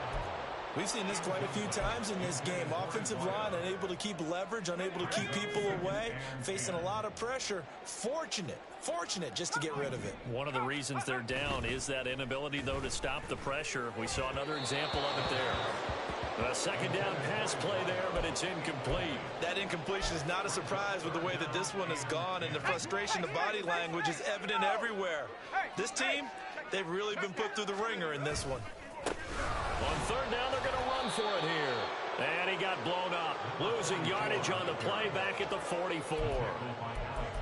We've seen this quite a few times in this game. Offensive line unable to keep leverage, unable to keep people away, facing a lot of pressure. Fortunate just to get rid of it. One of the reasons they're down is that inability, though, to stop the pressure. We saw another example of it there. A 2nd down pass play there, but it's incomplete. That incompletion is not a surprise with the way that this one has gone, and the frustration, the body language is evident everywhere. This team, they've really been put through the ringer in this one. On 3rd down, they're going to run for it here. And he got blown up. Losing yardage on the play back at the 44.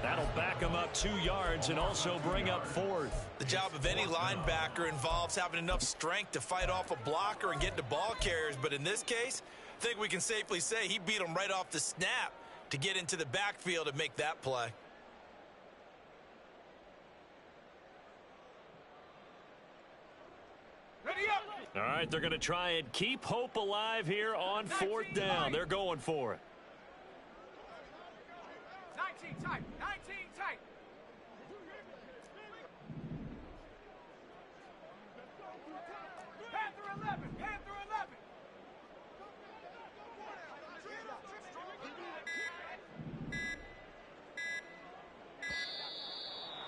That'll back him up 2 yards and also bring up 4th. The job of any linebacker involves having enough strength to fight off a blocker and get to ball carriers. But in this case, I think we can safely say he beat him right off the snap. to get into the backfield and make that play. Ready up. All right, they're going to try and keep hope alive here on fourth down. They're going for it. 19 tight. 19 tight. Panther 11. Panther 11.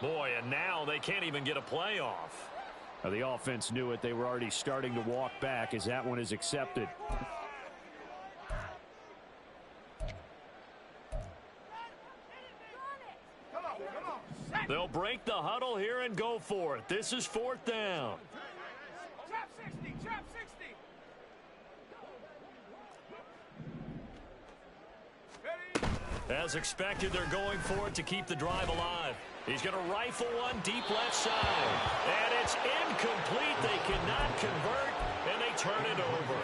Boy, and now they can't even get a play off. Now, the offense knew it. They were already starting to walk back as that one is accepted. Come on. Set. They'll break the huddle here and go for it. This is fourth down. Trap 60. Trap 60. Ready. As expected, they're going for it to keep the drive alive. He's going to rifle one deep left side. And it's incomplete. They cannot convert, and they turn it over.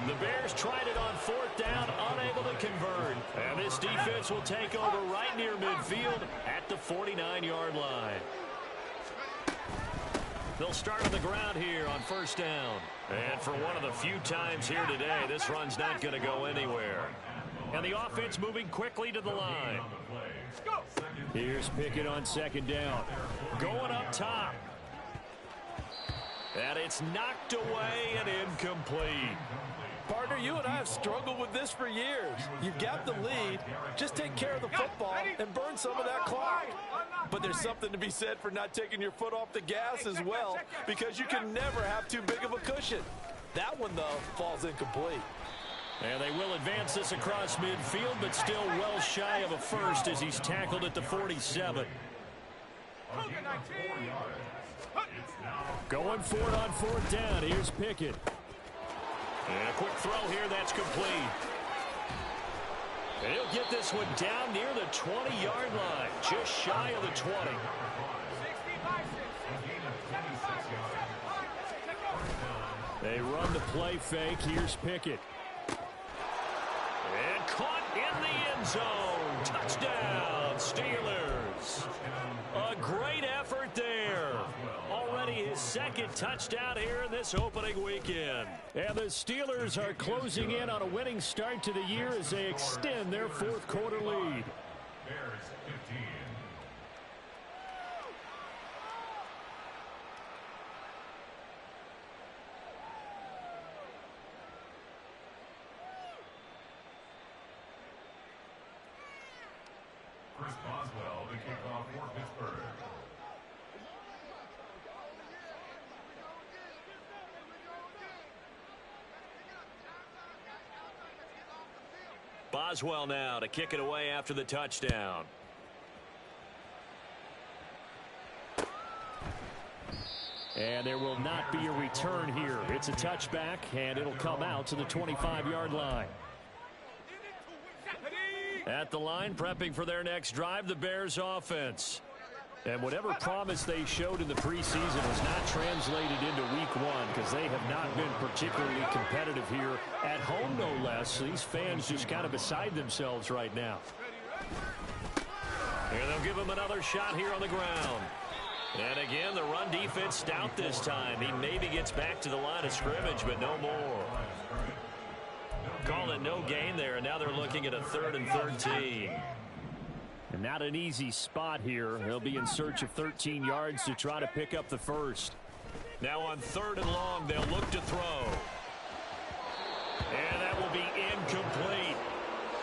The Bears tried it on fourth down, unable to convert. And this defense will take over right near midfield at the 49-yard line. They'll start on the ground here on first down. And for one of the few times here today, this run's not going to go anywhere. And the offense moving quickly to the line. Here's Pickett on second down. Going up top. And it's knocked away and incomplete. Partner, you and I have struggled with this for years. You've got the lead. Just take care of the football and burn some of that clock. But there's something to be said for not taking your foot off the gas as well, because you can never have too big of a cushion. That one, though, falls incomplete. And they will advance this across midfield, but still well shy of a first as he's tackled at the 47. Going for it on fourth down. Here's Pickett. And a quick throw here, that's complete. And he'll get this one down near the 20-yard line, just shy of the 20. They run the play fake. Here's Pickett. And caught in the end zone. Touchdown, Steelers. A great effort there. Already his second touchdown here in this opening weekend. And the Steelers are closing in on a winning start to the year as they extend their fourth quarter lead. Bears 15. Chris Boswell to kick off for Pittsburgh. Boswell now to kick it away after the touchdown. And there will not be a return here. It's a touchback, and it'll come out to the 25-yard line. At the line, prepping for their next drive, the Bears offense. And whatever promise they showed in the preseason was not translated into week one, because they have not been particularly competitive here at home, no less. These fans just kind of beside themselves right now. And they'll give him another shot here on the ground. And again, the run defense stout this time. He maybe gets back to the line of scrimmage, but no more. Call it no gain there, and now they're looking at a 3rd and 13. And not an easy spot here. They'll be in search of 13 yards to try to pick up the first. Now on 3rd and long, they'll look to throw. And that will be incomplete.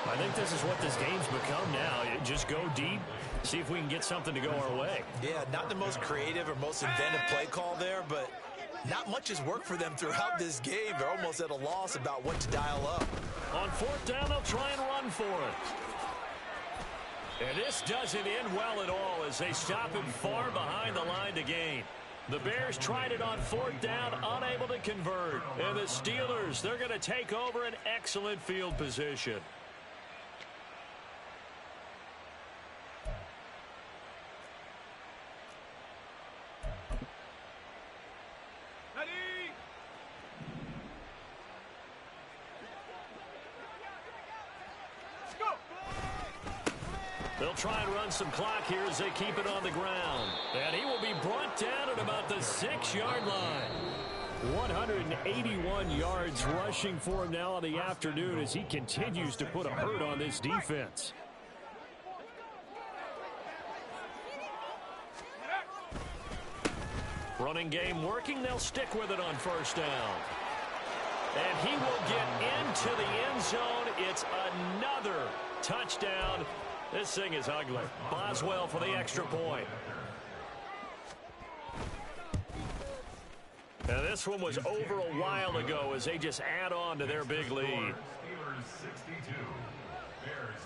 I think this is what this game's become now. You just go deep, see if we can get something to go our way. Yeah, not the most creative or most inventive play call there, but not much has worked for them throughout this game. They're almost at a loss about what to dial up. On 4th down, they'll try and run for it. And this doesn't end well at all as they stop him far behind the line to gain. The Bears tried it on 4th down, unable to convert. And the Steelers, they're going to take over an excellent field position. Ready. Let's go. They'll try and run some clock here as they keep it on the ground. And he will be brought down at about the 6-yard line. 181 yards rushing for him now on the afternoon as he continues to put a hurt on this defense. Running game working. They'll stick with it on first down. And he will get into the end zone. It's another touchdown. This thing is ugly. Boswell for the extra point. Now this one was over a while ago as they just add on to their big lead. Steelers 62, Bears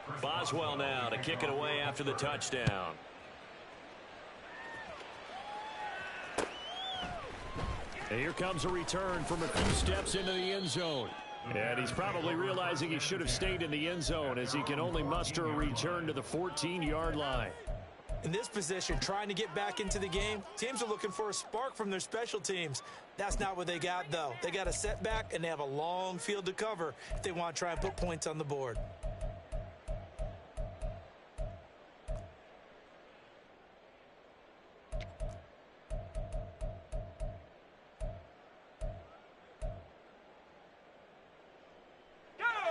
15. Boswell now to kick it away after the touchdown. And here comes a return from a few steps into the end zone. And he's probably realizing he should have stayed in the end zone as he can only muster a return to the 14-yard line. In this position, trying to get back into the game, teams are looking for a spark from their special teams. That's not what they got, though. They got a setback, and they have a long field to cover if they want to try and put points on the board.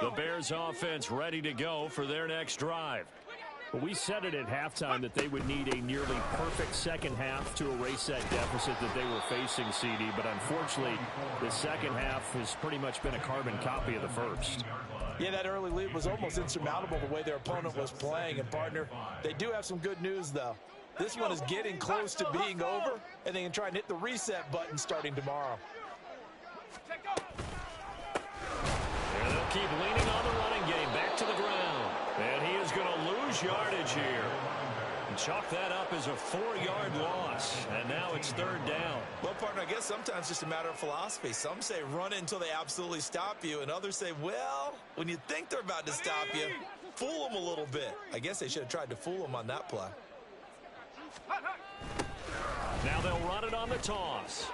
The Bears offense ready to go for their next drive. Well, we said it at halftime that they would need a nearly perfect second half to erase that deficit that they were facing, CD. But unfortunately, the second half has pretty much been a carbon copy of the first. Yeah, that early lead was almost insurmountable the way their opponent was playing. And, partner, they do have some good news, though. This one is getting close to being over, and they can try and hit the reset button starting tomorrow. And they'll keep leaning on the running game back to the ground. And he is going to lose yardage here. And chalk that up as a 4-yard loss. And now it's third down. Well, partner, I guess sometimes it's just a matter of philosophy. Some say run it until they absolutely stop you, and others say, well, when you think they're about to stop you, fool them a little bit. I guess they should have tried to fool them on that play. Now they'll run it on the toss.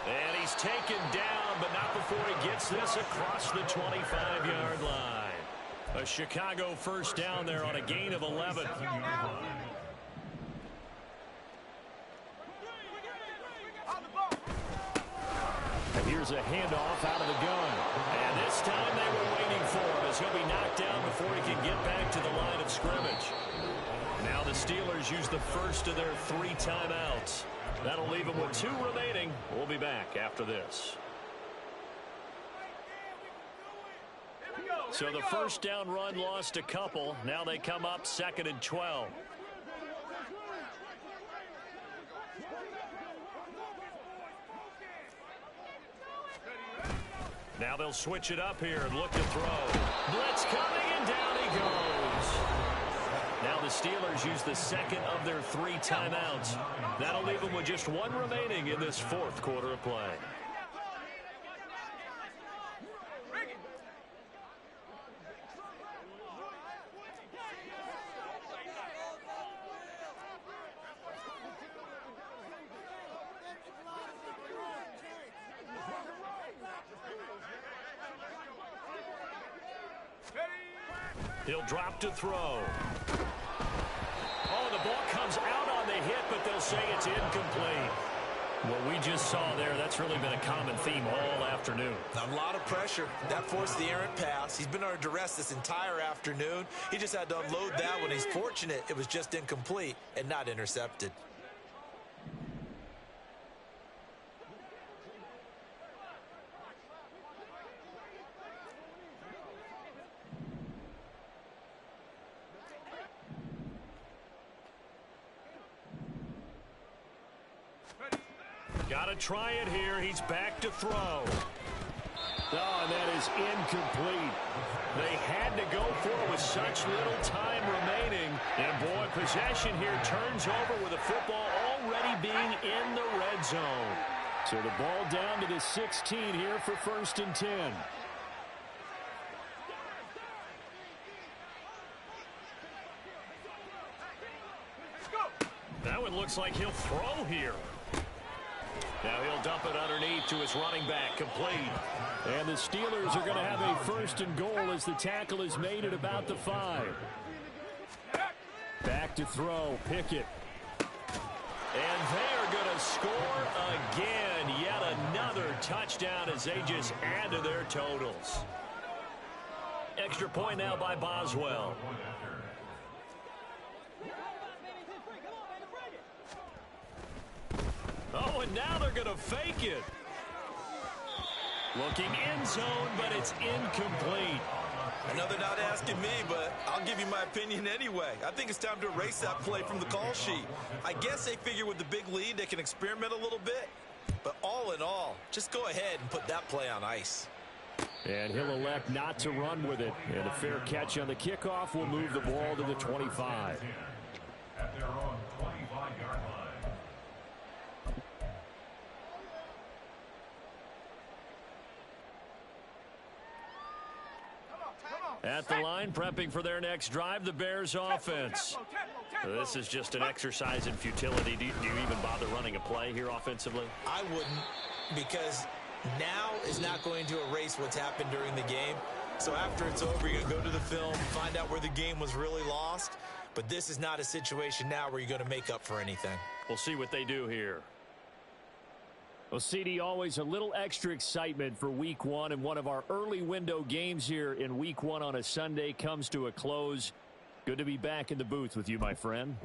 And he's taken down, but not before he gets this across the 25-yard line. A Chicago first down there on a gain of 11. And here's a handoff out of the gun. And this time they were waiting for him as he'll be knocked down before he can get back to the line of scrimmage. Now the Steelers use the first of their 3 timeouts. That'll leave them with 2 remaining. We'll be back after this. So the first down run lost a couple. Now they come up 2nd and 12. Now they'll switch it up here and look to throw. Blitz coming, and down he goes. Now the Steelers use the second of their 3 timeouts. That'll leave them with just 1 remaining in this 4th quarter of play. He'll drop to throw. Oh, the ball comes out on the hit, but they'll say it's incomplete. What we just saw there, that's really been a common theme all afternoon. A lot of pressure. That forced the errant pass. He's been under duress this entire afternoon. He just had to unload that one. He's fortunate it was just incomplete and not intercepted. Got to try it here. He's back to throw. Oh, and that is incomplete. They had to go for it with such little time remaining. And, boy, possession here turns over with the football already being in the red zone. So the ball down to the 16 here for 1st and 10. That one looks like he'll throw here. Now he'll dump it underneath to his running back, complete. And the Steelers are going to have a 1st and goal as the tackle is made at about the 5. Back to throw, Pickett. And they're going to score again. Yet another touchdown as they just add to their totals. Extra point now by Boswell. Oh, and now they're going to fake it. Looking end zone, but it's incomplete. I know they're not asking me, but I'll give you my opinion anyway. I think it's time to erase that play from the call sheet. I guess they figure with the big lead they can experiment a little bit. But all in all, just go ahead and put that play on ice. And he'll elect not to run with it. And a fair catch on the kickoff will move the ball to the 25. At their own 25-yard line. At the line, prepping for their next drive, the Bears offense. This is just an exercise in futility. Do you even bother running a play here offensively? I wouldn't, because now is not going to erase what's happened during the game. So after it's over, you're going to go to the film, find out where the game was really lost. But this is not a situation now where you're going to make up for anything. We'll see what they do here. Well, CD, always a little extra excitement for Week 1, and one of our early window games here in Week 1 on a Sunday comes to a close. Good to be back in the booth with you, my friend.